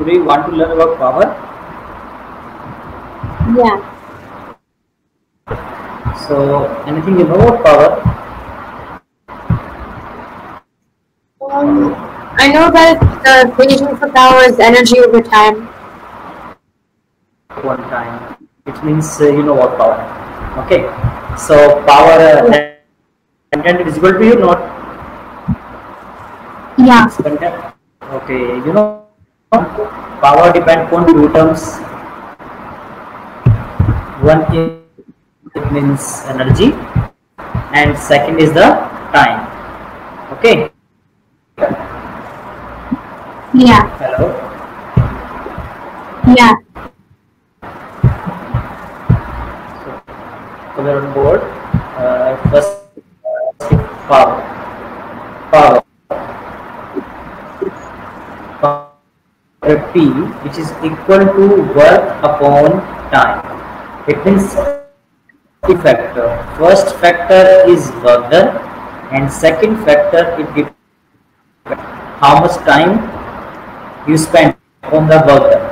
Today you want to learn about power. Yeah. So anything you know about power? I know that the equation for power is energy over time. One time. It means you know what power. Okay. So power content is visible to you, not Yeah. content. Okay. You know power depends on two terms. One is it means energy, and second is the time. Okay. Yeah. Hello. Yeah. So we're on board. First, power. Power. P, which is equal to work upon time. It means the factor. First factor is work done, and second factor it depends how much time you spend on the work done.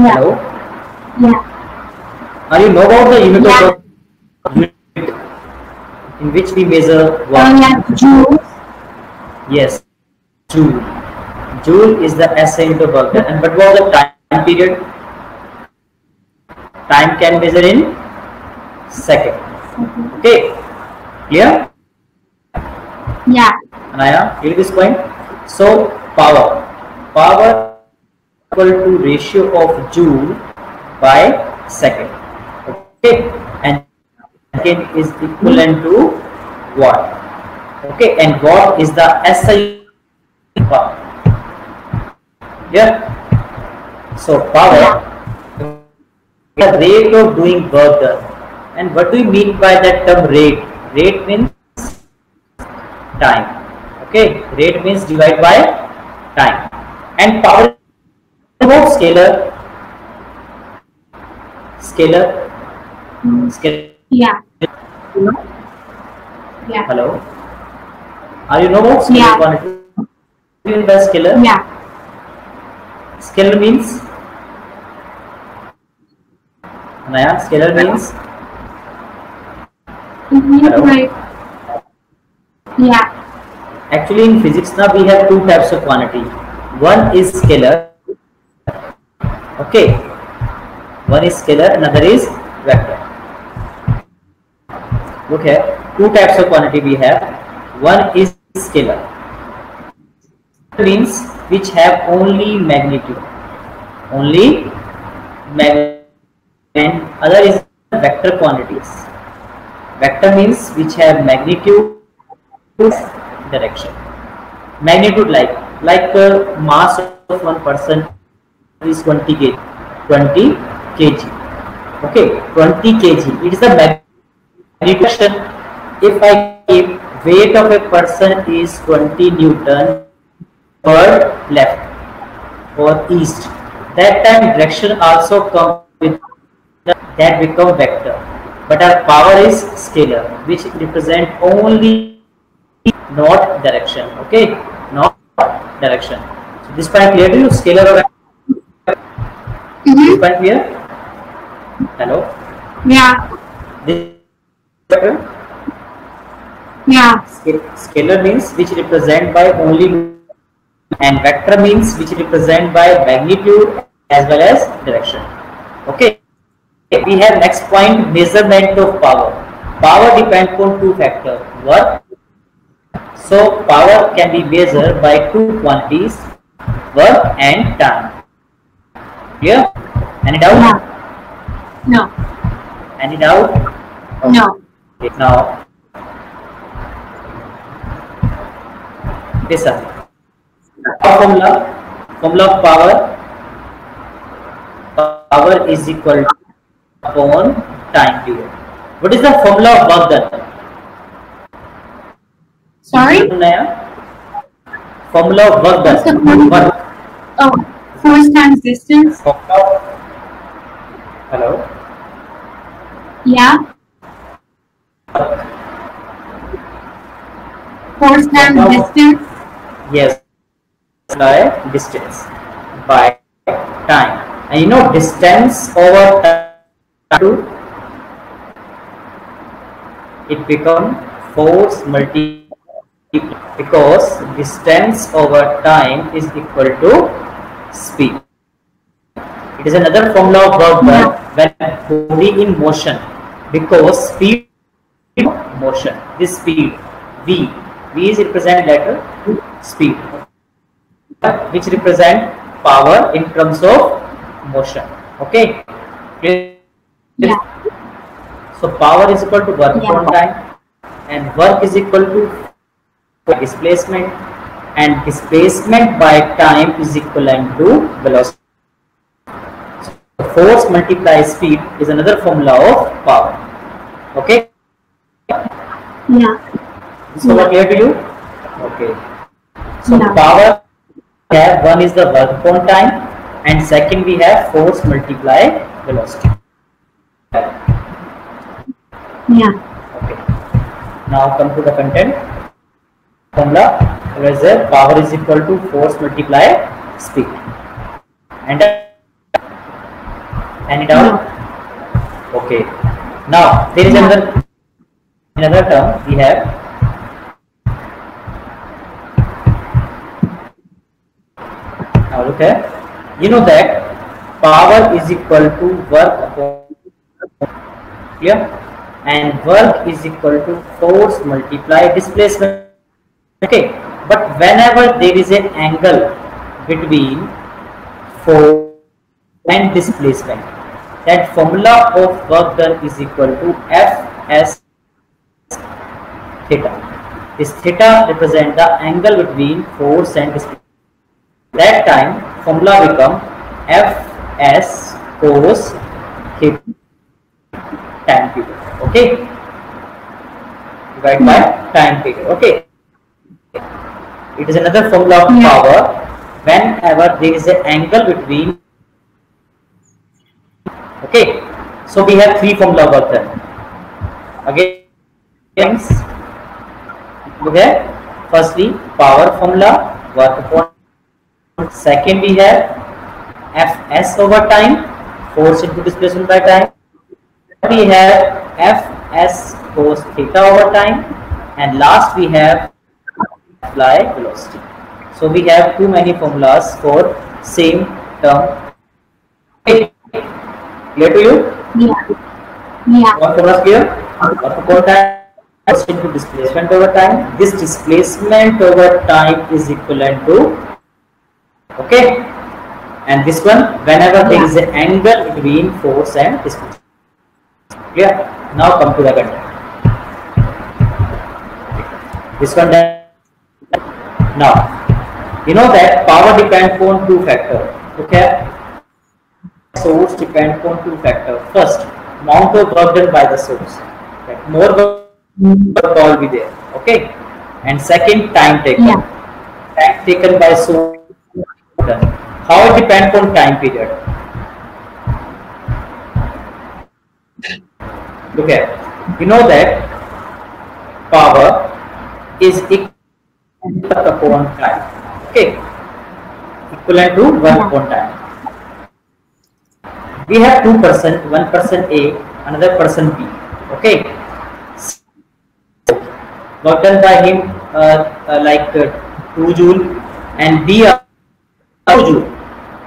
Yeah. Hello. Yeah. Are you know about the unit Yeah. of unit in which we measure work? Yeah. Joules. Yes, joule. Joule is the SI unit of work done. And what was the time period? Time can measure in second. Okay, clear? Yeah. Anaya, clear this point? So power equal to ratio of joule by second. Okay, and second is equivalent to watt. Okay, and watt is the SI power. Yeah. So power, the rate of doing work done. And what do you mean by that term rate? Rate means time. Okay, rate means divide by time. And power is about scalar. Scalar. Yeah. Yeah. Hello. Are you know about scalar Yeah. quantity? What do you mean by scalar? Yeah. Scalar means. Anaya, scalar means. Hello. Like, yeah. Actually, in physics now we have two types of quantity. One is scalar. Okay. One is scalar, another is vector. Look here, two types of quantity we have. One is scalar, means which have only magnitude, and other is vector quantities. Vector means which have magnitude, direction. Magnitude like mass of one person is 20 kg. 20 kg. Okay, 20 kg. It is the magnitude. If I keep weight of a person is 20 Newton per left or east, that time direction also come with that become vector. But our power is scalar, which represent only not direction. Okay, not direction. So this point clear to you? Scalar or this point clear? Hello. Yeah. This vector. Yeah. Scalar means which represent by only, and vector means which represent by magnitude as well as direction. Okay. We have next point, measurement of power. Power depends on two factors. Work. So power can be measured by two quantities, work and time. Clear? Any doubt? Yeah. No. Any doubt? Okay. No. Now, listen. Formula of power. Power is equal to upon time period. What is the formula of work done? Sorry? Formula of work What's the done. formula? Work. Oh, force times distance. Hello. Yeah. Force times distance. Yes. multiply distance by time. And you know distance over time, it become force multiplied, because distance over time is equal to speed. It is another formula of work done when body in motion, because speed motion. This speed v is represent letter speed, which represent power in terms of motion. Okay. Yeah. So power is equal to work upon time, and work is equal to displacement, and displacement by time is equivalent to velocity. So force multiplies speed is another formula of power. Okay. Yeah. So what clear to you? Okay. So Yeah. power we have, one is the work upon time, and second we have force multiply velocity. Yeah. Okay. Now come to the content. Formula is power is equal to force multiply speed. And any doubt? Okay. Now there is another term we have. Now look here. You know that power is equal to work upon, clear? And work is equal to force multiply displacement. Okay, but whenever there is an angle between force and displacement, that formula of work done is equal to Fs theta. This theta represents the angle between force and displacement. That time formula become Fs cos theta time period. Okay, divided by time period. Okay. It is another formula of power whenever there is an angle between. Okay, so we have three formula work done. Again, look here. Firstly, power formula, work upon. Second, we have Fs over time, force into displacement by time. We have Fs cos theta over time, and last we have fly velocity. So we have too many formulas for same term. Okay. Clear to you? Yeah. Yeah. One formula clear? Work upon time into displacement over time. This displacement over time is equivalent to, okay, and this one whenever there is an angle between force and displacement. Clear? Now come to the content. This one. Now, you know that power depends upon two factors. Okay, source depends upon two factors. First, amount of work done by the source. Okay. More work will be there. Okay, and second, time taken. Yeah. Time taken by source. How it depends on time period. Okay, you know that power is equal upon time. Okay, equivalent to work upon time. We have two person, one person A, another person B. Okay, work done by him like 2 joule, and B 2 joule.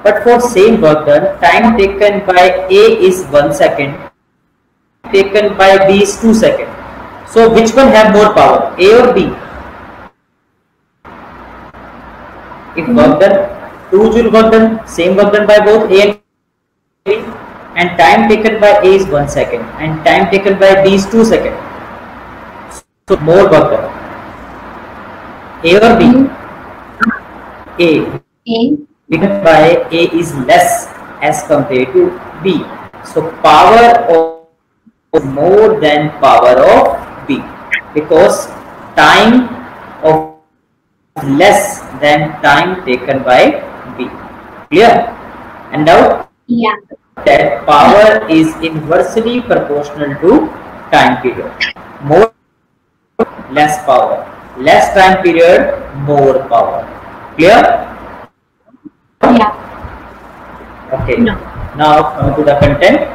But for same work done, time taken by A is 1 second, taken by B is 2 seconds. So which one have more power, A or B? If work done, 2 joule work done, same work done by both A and B, and time taken by A is 1 second, and time taken by B is 2 seconds. So more work done. A or B? A. Because by A is less as compared to B. So power of more than power of B, because time of less than time taken by B. Clear? And now that power is inversely proportional to time period. More, less power. Less time period, more power. Clear? Yeah. Okay. No. Now come to the content.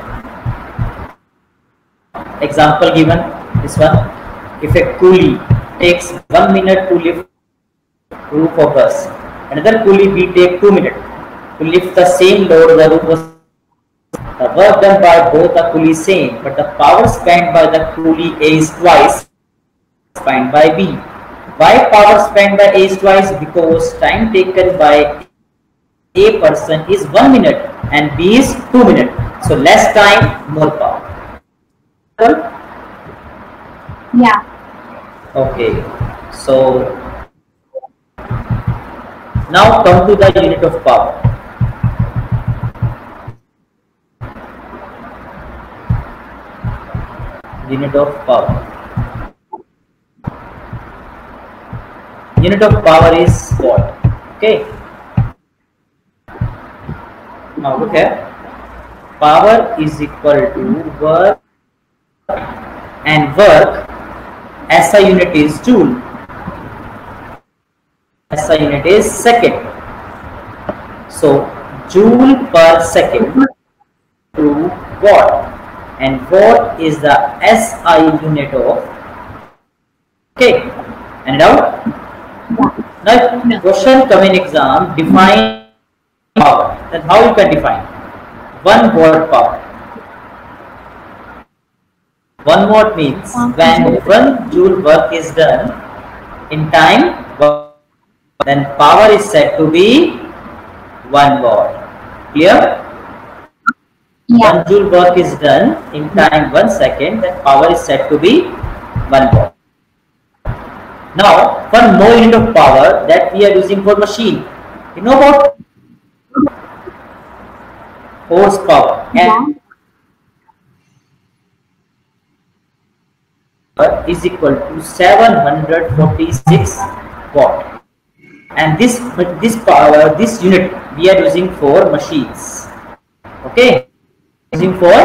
Example given, this one. If a coolie takes 1 minute to lift roof of bus, another coolie will take 2 minutes to lift the same load. The roof was the work done by both the coolies same, but the power spent by the coolie A is twice spent by B. Why power spent by A is twice? Because time taken by A person is 1 minute and B is 2 minutes. So less time, more power. Yeah. Okay. So now come to the unit of power. Unit of power. Unit of power is watt. Okay. Now look here. Power is equal to work, and work SI unit is joule. SI unit is second. So joule per second to watt, and watt is the SI unit of. Okay. And now question come in exam, define power. Then how you can define 1 watt power? 1 watt means when 1 joule work is done in time, then power is said to be 1 watt. Clear? Yeah. 1 joule work is done in time 1 second, then power is said to be 1 watt. Now, one more unit of power that we are using for machine. You know about horsepower, and is equal to 746 watt. And this power, this unit we are using for machines. Okay, using for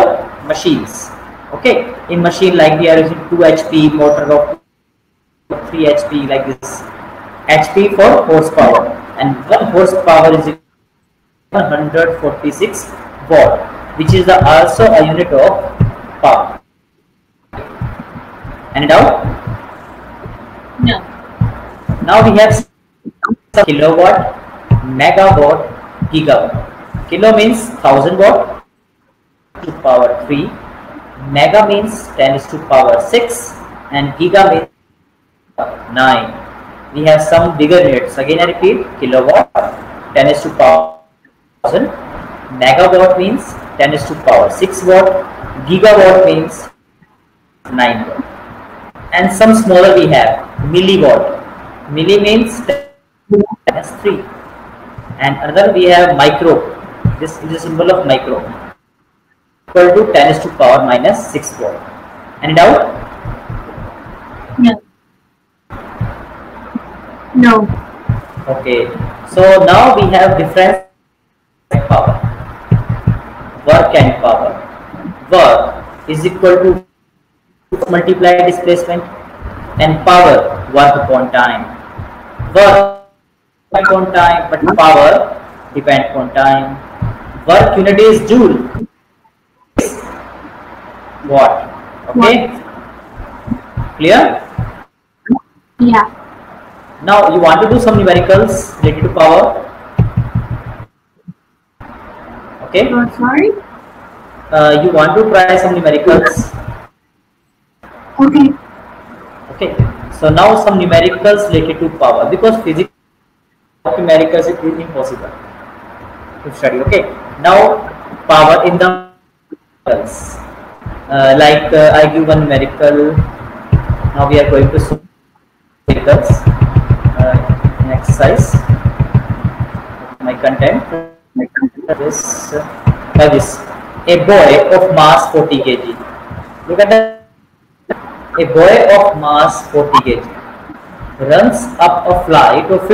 machines. Okay, in machine like we are using 2 HP motor of 3 HP like this. HP for horsepower, and 1 horsepower is 146 watt, which is also a unit of power. And now? No. Now we have kilowatt, megawatt, gigawatt. Kilo means 1000 watt to power 3, mega means 10 is to power 6, and giga means 9. We have some bigger units. Again I repeat, kilowatt 10 is to power 1000, megawatt means 10 is to power 6 watt, gigawatt means 9 watt. And some smaller we have milliwatt. Milli means 10 is 3. And another we have micro. This is a symbol of micro. Equal to 10 is to power minus 6 watt. Any doubt? No. No. Okay. So now we have different power. Work and power. Work is equal to multiply displacement, and power work upon time. Work upon time, but power depend upon time. Work unit is joule. Watt. Okay. Clear? Yeah. Now you want to do some numericals related to power. Okay. Oh, sorry. You want to try some numericals. Okay. Okay, so now some numericals related to power, because physics numericals is impossible to study. Okay, now power in the numericals. I give one numerical. Now we are going to see numericals in exercise. My content is this: a boy of mass 40 kg. Look at that. A boy of mass 40 kg runs up a flight of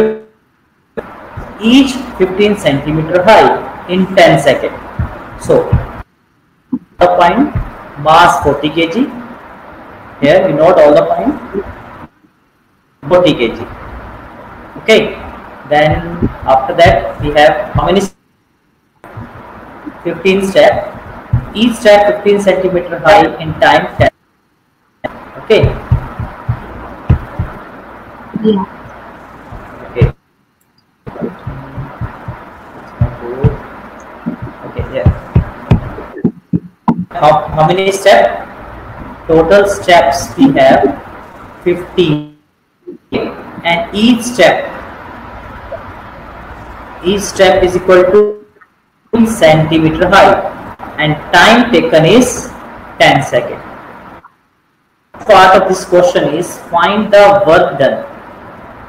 each 15 centimeter high in 10 seconds. So, the point mass 40 kg. Here we note all the point 40 kg. Okay. Then after that we have how many? 15 step. Each step 15 centimeter high in time 10. Okay. Yeah. Okay. Okay. Yeah. How many steps? Total steps we have 15, and each step is equal to centimeter high, and time taken is 10 seconds. Part of this question is find the work done.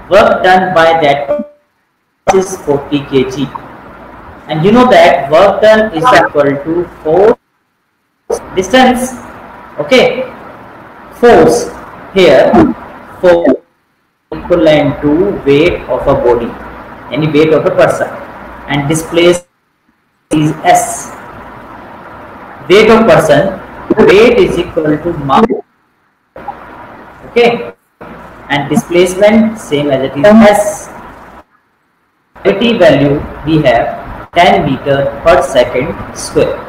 Work done by that is 40 kg, and you know that work done is equal to force distance. Okay, force here, force equivalent to weight of a body, any weight of a person, and displacement is S. Weight of person, weight is equal to mass. Okay, and displacement same as it is S. Gravity value we have 10 meter per second square.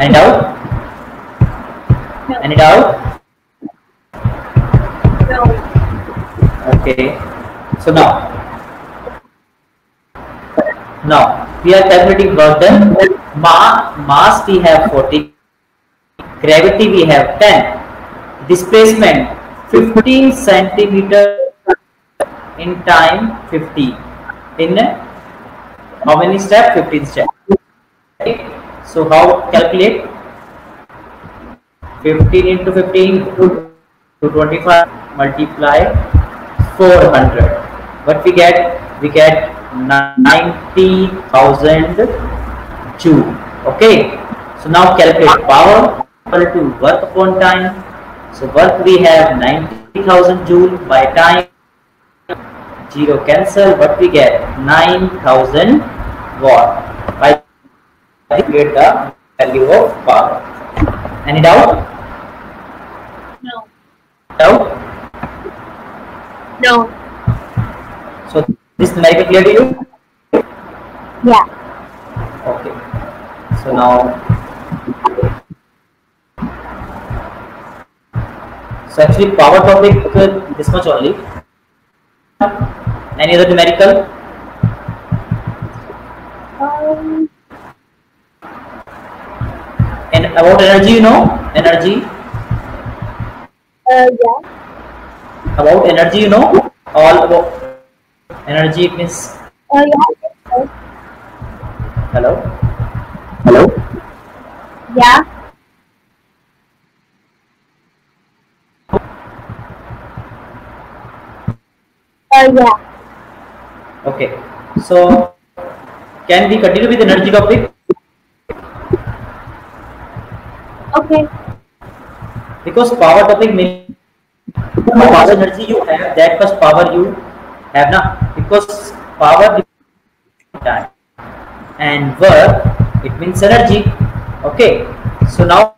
And out? No. And it out? No. Okay. So now we are calculating work done. Mass we have 40, gravity we have 10, displacement 15 centimeter in time 50. In how many steps? 15 steps. Okay. So how calculate? 15 into 15 to 25 multiply 400. What we get? We get 90,000 joule. Okay. So now calculate power equal to work upon time. So work we have 90,000 joule by time. Zero cancel. What we get? 9,000 watt. By calculate the value of power. Any doubt? No. Doubt? No. So this numerical clear to you? Yeah. Okay. So now, so actually power topic this much only. Any other numerical? And about energy, you know? Energy? Yeah. About energy, you know? All about energy means. Yeah. Hello? Hello? Yeah. Yeah. Okay. So can we continue with energy topic? Okay. Because power topic means how much energy you have, that much power you have now. Because power time and work, it means energy. Okay. So now,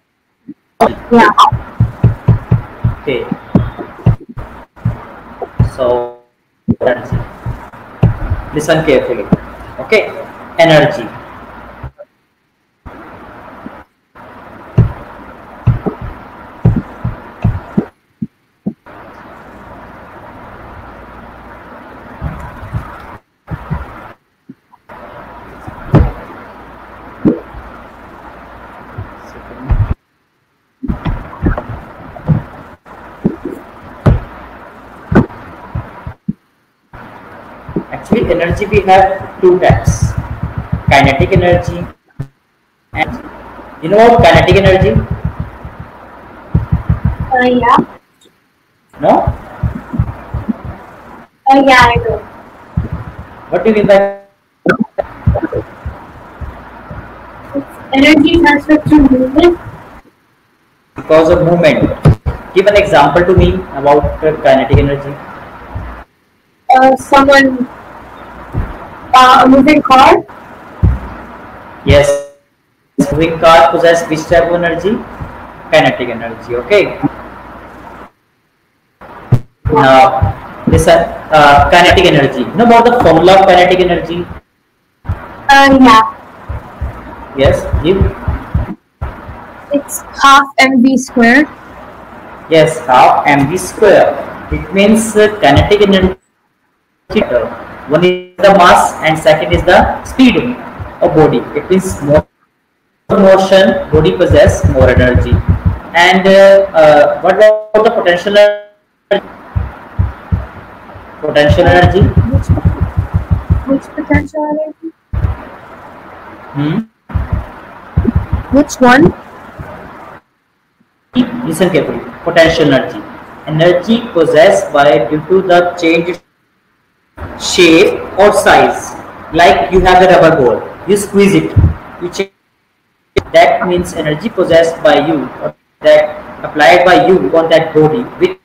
Yeah. okay. So energy. Listen carefully. Okay. Energy. Actually, energy we have two types: kinetic energy and you know what kinetic energy? Yeah. No? Yeah, I know. What do you mean by Energy transfer through movement. because of movement? Give an example to me about kinetic energy. Someone, a moving car. Yes, moving car possess which type of energy? Kinetic energy. Okay. Now Listen, kinetic energy. You know about the formula of kinetic energy? Yeah. Yes, give. It's half mv squared. Yes, half mv square. It means kinetic energy. One is the mass and second is the speed of body. It means more motion, body possess more energy. And what about the potential energy? Potential energy? Which potential energy? Hmm? Which one? Listen carefully. Potential energy. Energy possessed by due to the change shape or size. Like you have a rubber ball, you squeeze it, you change. That means energy possessed by you or that applied by you on that body with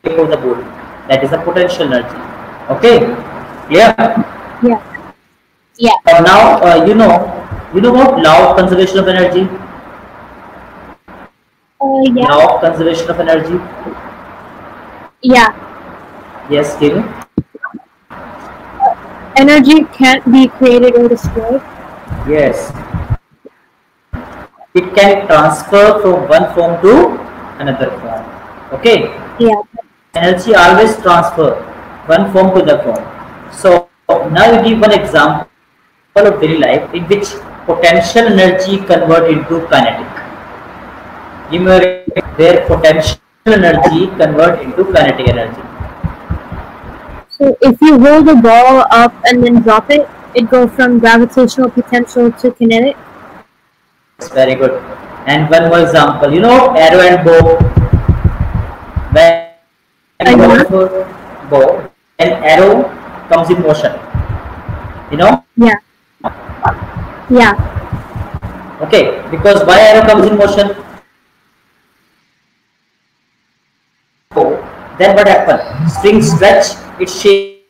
shape of the body. That is the potential energy. Okay, clear? Yeah. Yeah. Now you know what law of conservation of energy? Yeah. Law of conservation of energy. Yeah. Yes, Kevin. Energy can't be created or destroyed. Yes, it can transfer from one form to another form. Okay, Yeah. energy always transfer one form to the form. So now we give one example of daily life in which potential energy convert into kinetic. Give me where potential energy convert into kinetic energy. So if you hold a ball up and then drop it, it goes from gravitational potential to kinetic. It's very good. And one more example, you know arrow and bow. When bow, an arrow comes in motion. You know? Yeah. Yeah. Okay, because why arrow comes in motion? Then what happens? String stretch its shape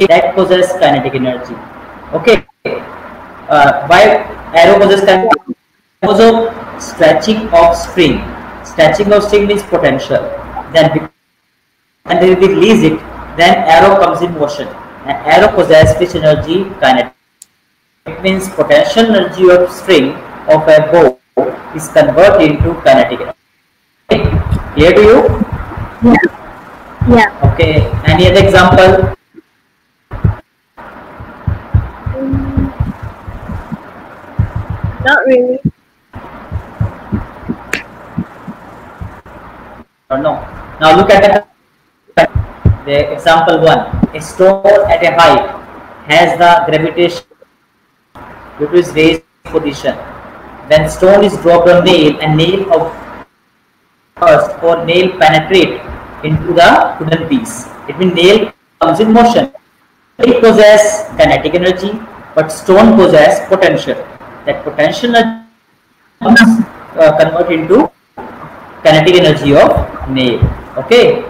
that possess kinetic energy. Okay, why arrow possess kinetic? Because of stretching of string. Stretching of string means potential. Then and then we release it. Then arrow comes in motion. And arrow possess which energy? Kinetic. It means potential energy of string of a bow is converted into kinetic energy. Clear to you? Yeah. Yeah. Okay. Any other example? Not really. Or no? Now look at the example one. A stone at a height has the gravitation due to its raised position. When stone is dropped on nail and nail of first or nail penetrate into the wooden piece. It means nail comes in motion. Nail possess kinetic energy, but stone possess potential. That potential energy convert into kinetic energy of nail. Okay.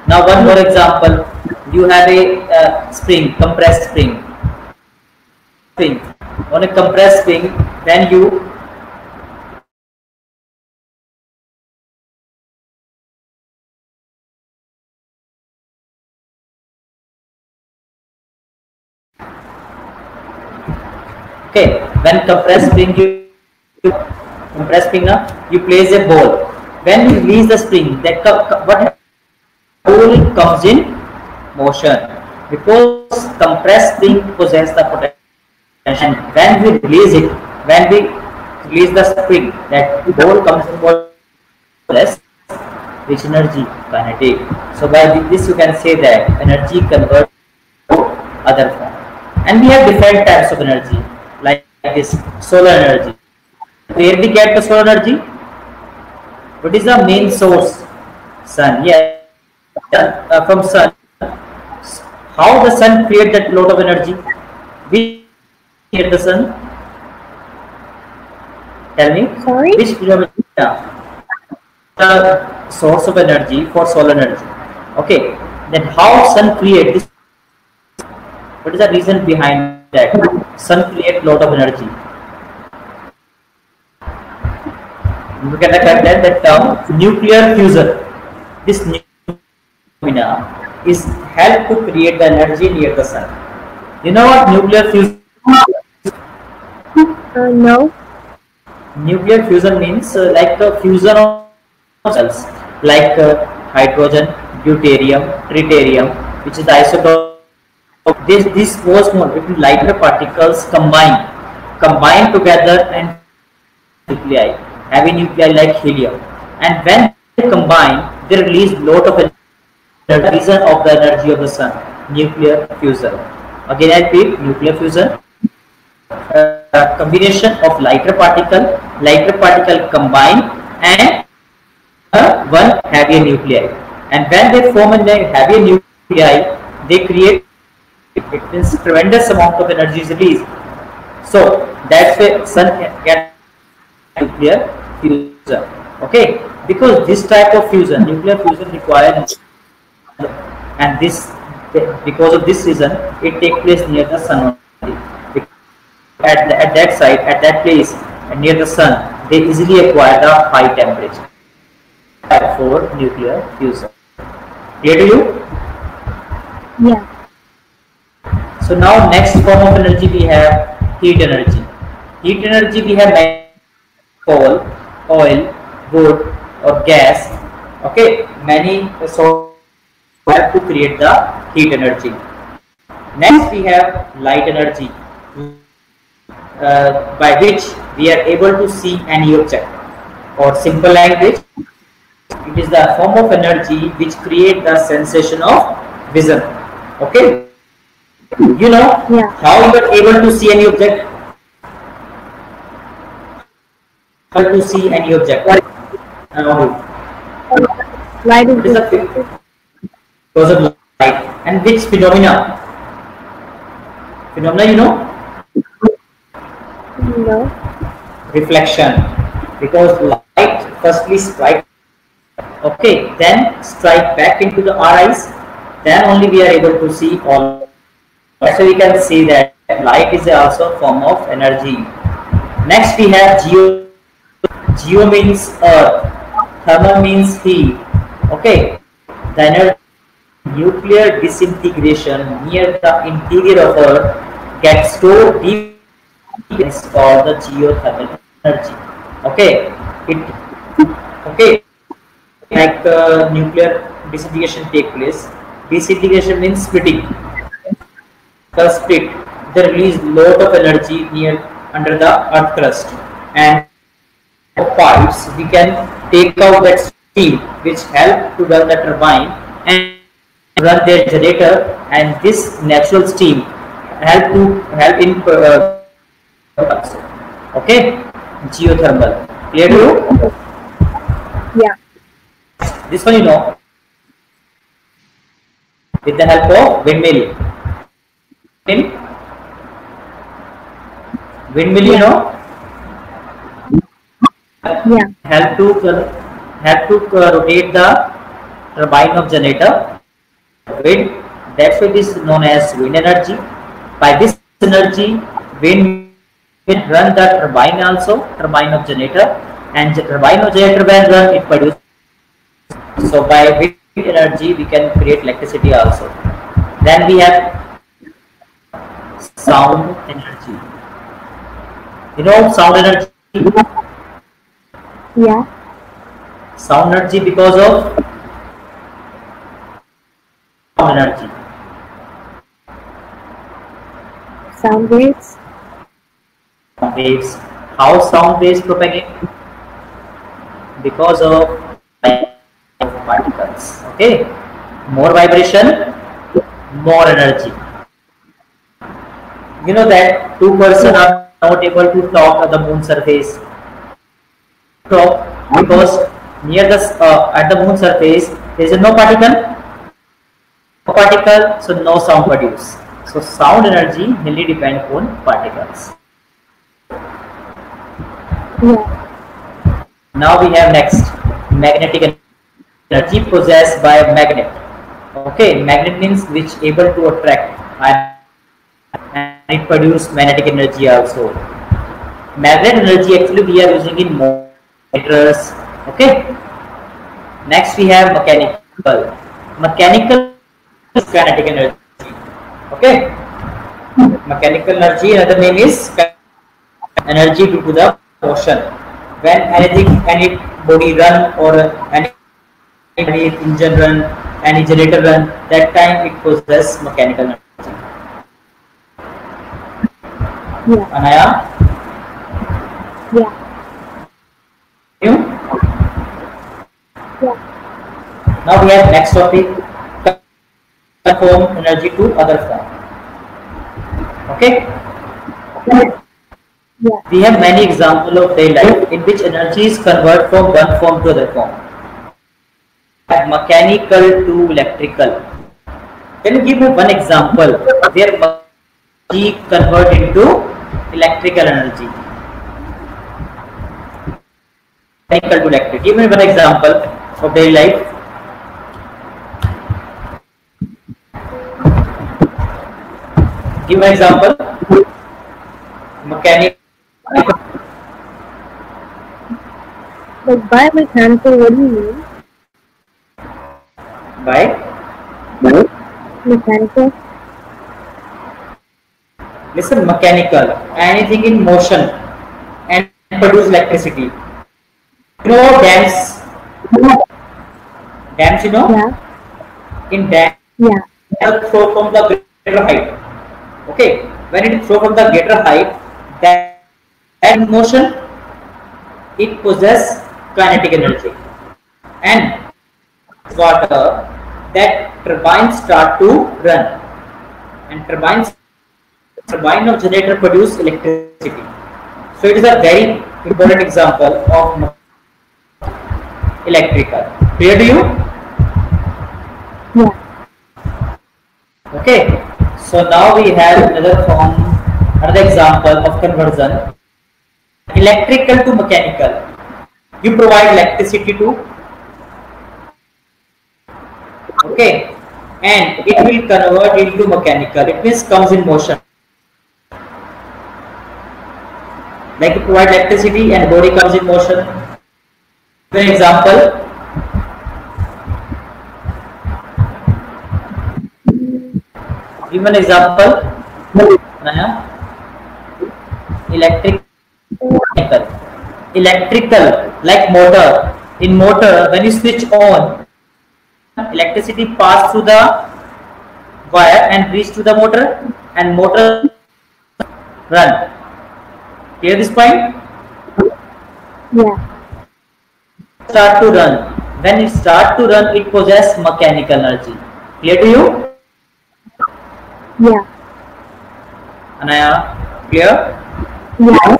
Now one more example. You have a spring, compressed spring. On a compressed spring, then you okay. When compressed spring compressed spring now you place a ball. When you release the spring, that what ball comes in motion because compressed spring possess the potential. And when we release it, when we release the spring, that ball comes in motion. Which energy? Kinetic. So by this you can say that energy converts to other form. And we have different types of energy like this solar energy. Where we get the solar energy? What is the main source? Sun. Yeah. From sun. How the sun create that lot of energy? We create the sun. Tell me. Sorry? Which the source of energy for solar energy. Okay. Then how sun create this? What is the reason behind that? Sun create lot of energy. You can that term nuclear fusion. This phenomena is help to create the energy near the sun. You know what nuclear fusion? No. Nuclear fusion means like the fusion of cells, like hydrogen, deuterium, tritium, which is the isotope. This was more between lighter particles combine together and nuclei, heavy nuclei like helium. And when they combine, they release lot of energy, the reason of the energy of the sun. Nuclear fusion. Again, I repeat, nuclear fusion. Combination of lighter particle combine and one heavier nuclei. And when they form a heavier nuclei, they create, it means tremendous amount of energy is released. So that's why sun can nuclear fusion. Okay, because this type of fusion, nuclear fusion requires, and this because of this reason, it takes place near the sun only. At that site, at that place, and near the sun, they easily acquire the high temperature for nuclear fusion. Clear to you? Yeah. So now next form of energy we have heat energy. Heat energy we have coal, oil, wood or gas. Okay, many sources help to create the heat energy. Next we have light energy, by which we are able to see any object, or simple language, it is the form of energy which create the sensation of vision. Okay, you know how you are able to see any object? How to see any object? Light is because of light. And which phenomena? Phenomena, you know? no. Reflection. Because light firstly strike, okay, then strike back into our eyes, then only we are able to see all. So we can see that light is also a form of energy. Next we have geo. Geo means earth, thermal means heat. Okay, the energy, nuclear disintegration near the interior of earth gets stored deep, is called the geothermal energy. Okay, like nuclear disintegration take place. Disintegration means splitting. The split, they release lot of energy near under the earth crust, and pipes we can take out that steam which help to run the turbine and run their generator, and this natural steam help in okay, geothermal. Clear to you? Yeah. This one you know, with the help of windmill. Windmill, you know, help to rotate the turbine of generator. Wind, that's why this is known as wind energy. By this energy, wind will run the turbine also, turbine of generator, and turbine of generator when run, it produces. So by wind energy we can create electricity also. Then we have sound energy. You know sound energy? Yeah. Sound energy because of sound energy. Sound waves. Waves. How sound waves propagate? Because of particles. Okay. More vibration, more energy. You know that two persons are not able to talk at the moon surface. Talk because near the at the moon surface there is no particle. No particle, so no sound produced. So sound energy mainly depend upon particles. Yeah. Now we have next magnetic energy possessed by a magnet. Okay, magnet means which able to attract and it produce magnetic energy also. Magnet energy actually we are using in motors. Okay. Next we have mechanical. Mechanical is kinetic energy. Okay, mechanical energy, another name is energy due to the motion. When any body run or any engine run, any generator run, that time it possesses mechanical energy. Yeah. Anaya, Yeah. you? Yeah. Now we have next topic, conform energy to other form. Okay. Yeah. We have many examples of daily life in which energy is converted from one form to other form. Mechanical to electrical. Can you give me one example where energy convert into electrical energy? Mechanical to electric. Give me one example of daily life. Give me an example. Mechanical. Like biomechanical, what do you mean? By Mechanical? listen, mechanical. Anything in motion and produce electricity. You know about dams? Dams, you know? Yeah. In dams, Yeah. it flow from the greater height. Okay, when it flow from the greater height, that in motion, it possesses kinetic energy, and water that turbines start to run, and turbine of generator produce electricity. So it is a very important example of electrical. Clear to you? Yeah. Okay. So now we have another example of conversion. Electrical to mechanical. You provide electricity to, okay, and it will convert into mechanical. It means comes in motion. Like you provide electricity and body comes in motion. For example, give an example. Naya? Electrical, like motor. In motor, when you switch on, electricity pass through the wire and reach to the motor, and motor run. Clear this point? Yeah. Start to run. When it start to run, it possesses mechanical energy. Clear to you? Yeah. Anaya, clear? Yeah.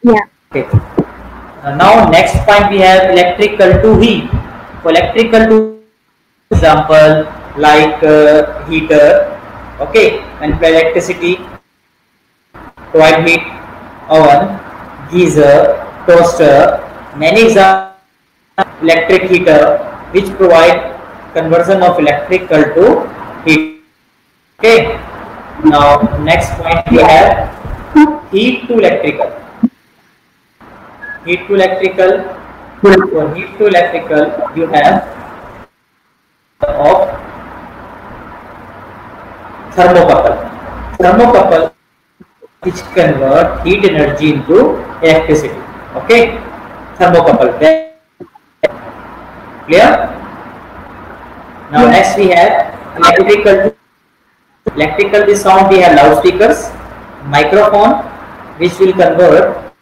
Yeah. Okay. Now next point we have electrical to heat. For electrical to example like heater. Okay, and electricity provide heat, oven, geyser, toaster. Many examples electric heater which provide conversion of electrical to heat. Okay. Now next point we have heat to electrical. Heat to electrical. For heat to electrical, you have of thermocouple. Thermocouple which convert heat energy into electricity. Okay, thermocouple. Clear? Now next we have electrical. Electrical this sound we have loudspeakers, microphone which will convert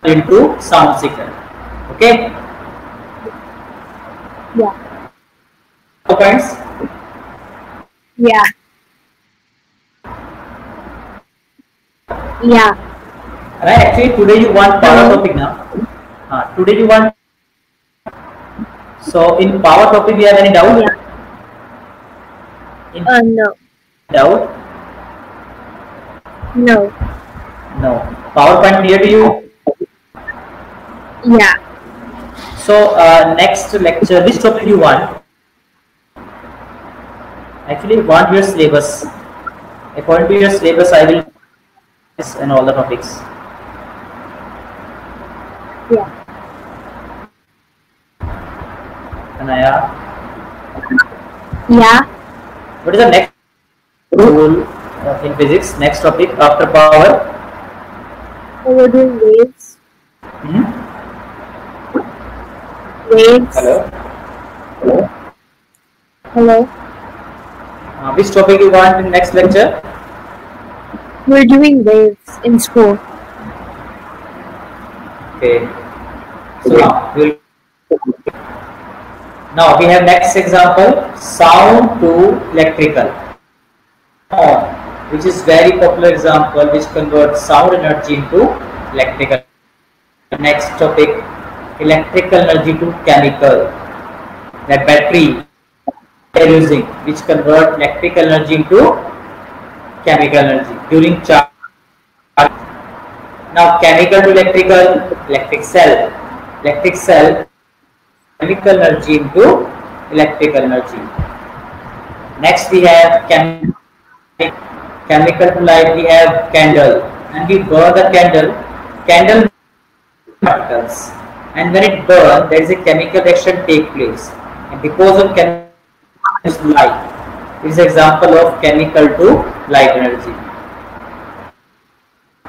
into sound signal. Okay. Yeah. Points. Yeah. Yeah. Right. Actually, today you want power topic now. Today you want. So in power topic, we have any doubt? Yeah. No. Doubt? No. No. PowerPoint clear to you? Yeah. So next lecture, which topic you want? Actually, want your syllabus. According to your syllabus, I will and all the topics. Yeah. Anaya? Yeah. What is the next rule in physics? Next topic after power? We're doing waves. Hmm? Waves. Hello. Hello. Which topic you want in next lecture? We're doing waves in school. Okay. So now we have next example, sound to electrical, which is very popular example which converts sound energy into electrical. Next topic, electrical energy to chemical. That battery they are using which convert electrical energy into chemical energy during charge. Now chemical to electrical, electric cell, chemical energy into electrical energy. Next we have chemical to light, we have candle, and we burn the candle particles, and when it burns there is a chemical reaction take place, and because of chemical light, it is example of chemical to light energy.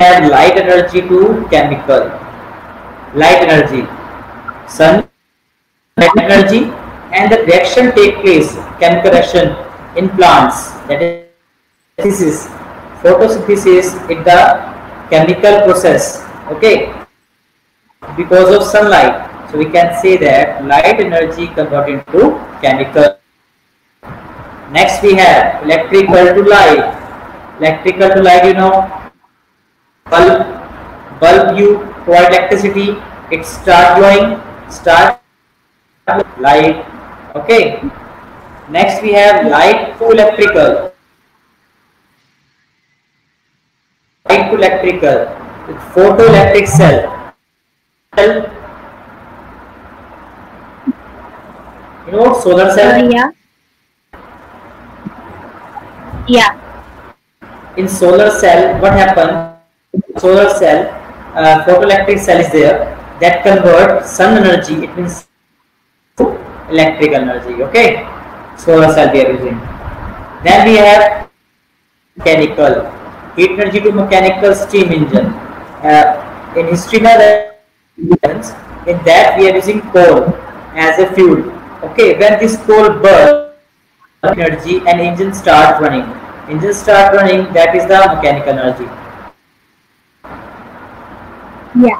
And light energy to chemical, light energy, sun energy, and the reaction take place, chemical reaction in plants, that is photosynthesis in the chemical process, okay, because of sunlight. So we can say that light energy converted into chemical. Next we have electrical to light. Electrical to light, you know, bulb you provide electricity, it start glowing, start light, okay. Next we have light to electrical. Light to electrical with photoelectric cell. You know solar cell? Yeah. In solar cell, what happens? Solar cell, photoelectric cell is there that convert sun energy, it means to electrical energy, okay. Solar cell we are using. Then we have mechanical, heat energy to mechanical steam engine. In history in that we are using coal as a fuel, okay. When this coal burns energy and engine start running, that is the mechanical energy. Yeah.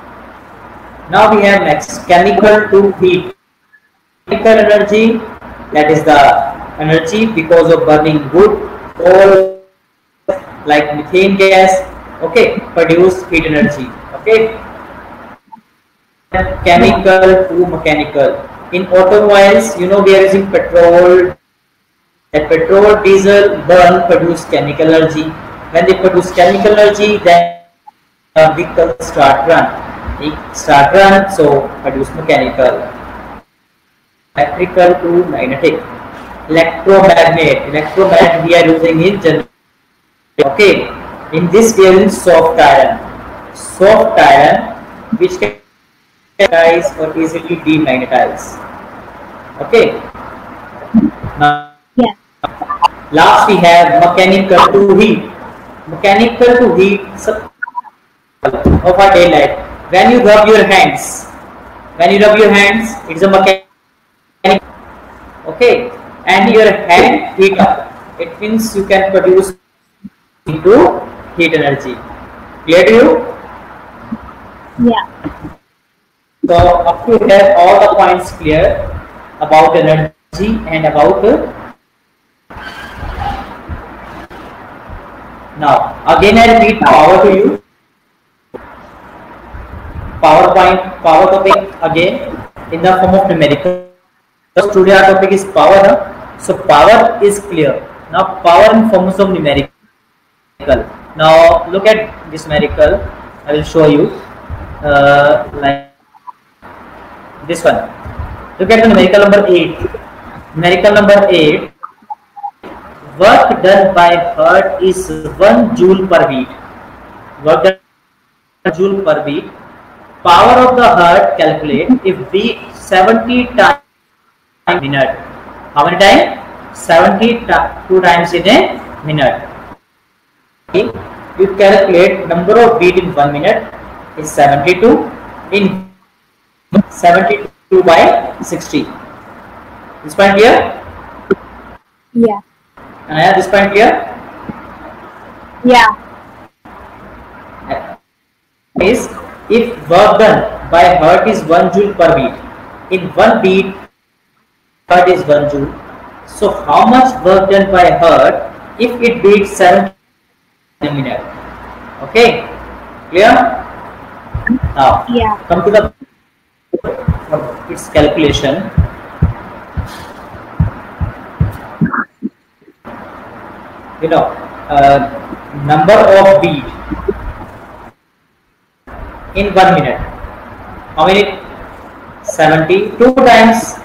Now we have next chemical to heat. Chemical energy, that is the energy because of burning wood, coal, like methane gas, okay, produce heat energy, okay. Chemical to mechanical. In automobiles, you know, we are using petrol. That petrol, diesel burn produce chemical energy. When they produce chemical energy, then vehicles start run. So produce mechanical. Electrical to magnetic. Electromagnet we are using in general, okay. In this we are using soft iron which can magnetize or easily demagnetize, okay. Now last we have mechanical to heat. Of our daily life. When you rub your hands, it's a mechanical, okay, and your hand heat up. It means you can produce into heat energy. Clear to you? Yeah. So up to here all the points clear about energy and about now again I repeat power to you. Power topic again in the form of numerical. Today our topic is power. So power is clear. Now power in forms of numerical. Now look at this numerical. I will show you like this one. Look at the numerical number 8. Numerical number 8. Work done by heart is 1 joule per beat. Work done 1 joule per beat. Power of the heart calculate if beat 70 times per minute. How many times? 72 times in a minute. You calculate number of beat in 1 minute is 72 in 72 by 60. This point clear? Yeah. Anaya, this point clear? Yeah. Is if work done by heart is 1 joule per beat. In 1 beat, heart is 1 joule. So how much work done by heart if it beats 7 in a minute? Okay, clear? Now, Yeah. come to the its calculation. You know, number of beat in 1 minute. How many? 72 times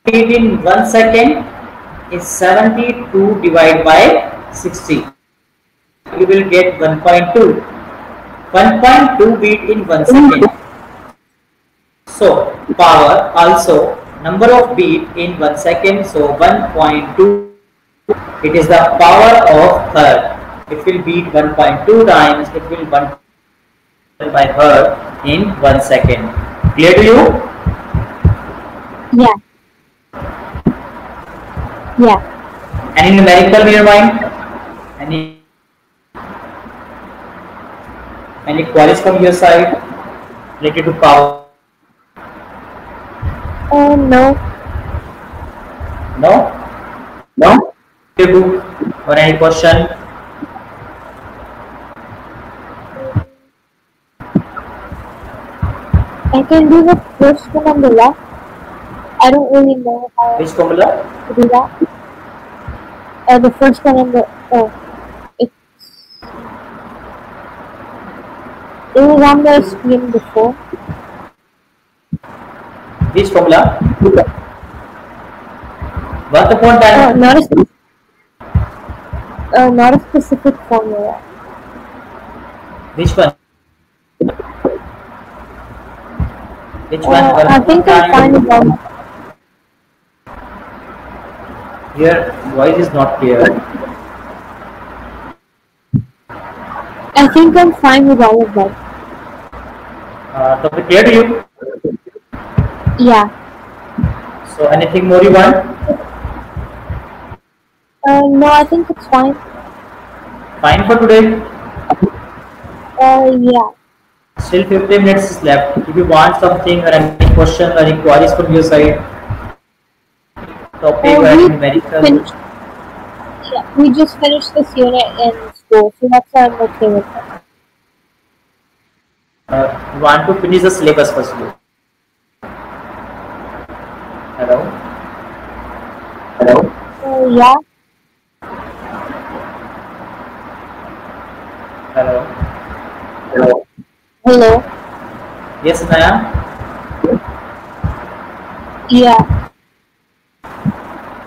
beat in 1 second is 72 divided by 60. You will get 1.2. 1.2 beat in 1 second. So power also number of beat in 1 second. So 1.2. It is the power of hertz. It will beat 1.2 times. It will 1 by hertz in 1 second. Clear to you? Yeah. Yeah. Any numerical in your mind? Any queries from your side related to power? No. No? No? Or any question? I can do the first one on the left. I don't really know how Which formula? to do that. The first one on the it was on the screen before. Which formula? Work upon time. Not a specific formula. Which one? Which one? I think I'm fine with all. Your voice is not clear. I think I'm fine with all of them. So clear to you? Yeah. So anything more you want? No, I think it's fine. Fine for today? Yeah. Still 15 minutes is left. If you want something or any question or any queries from your side, topic or numerical. Yeah, we just finished this unit in school, so that's why I'm okay with it. You want to finish the syllabus first? Hello? Hello? Yeah. Hello? Hello? Hello? Yes, Naya? Yeah.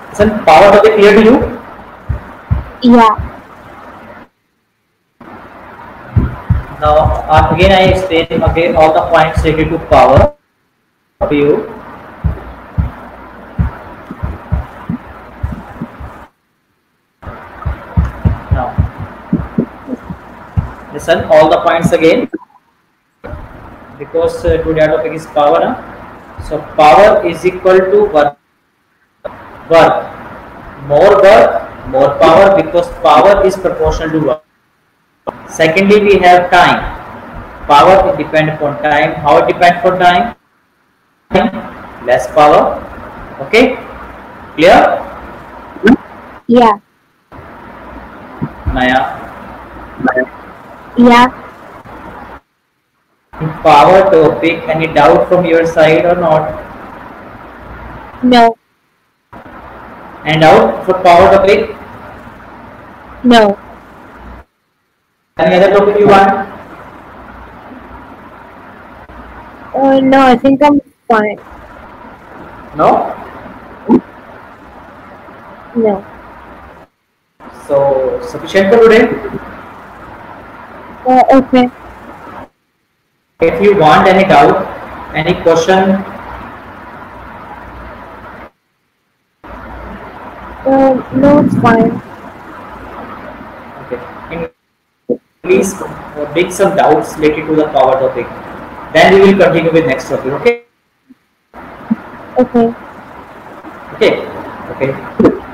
Listen, power topic clear to you? Yeah. Now, again I explain again all the points related to power to you. Now, listen all the points again, because today our topic is power. So power is equal to work. More work, more power, because power is proportional to work. Secondly, we have time. Power it depends upon time. How it depends upon time? Less power. Okay? Clear? Yeah. Naya? Yeah. In power topic, any doubt from your side or not? No. Any doubt for power topic? No. Any other topic you want? No, I think I'm fine. No? No. So, sufficient for today? Okay. If you want any doubt, any question, No, it's fine. Okay. And please bring some doubts related to the power topic. Then we will continue with next topic. Okay. Okay. Okay. Okay.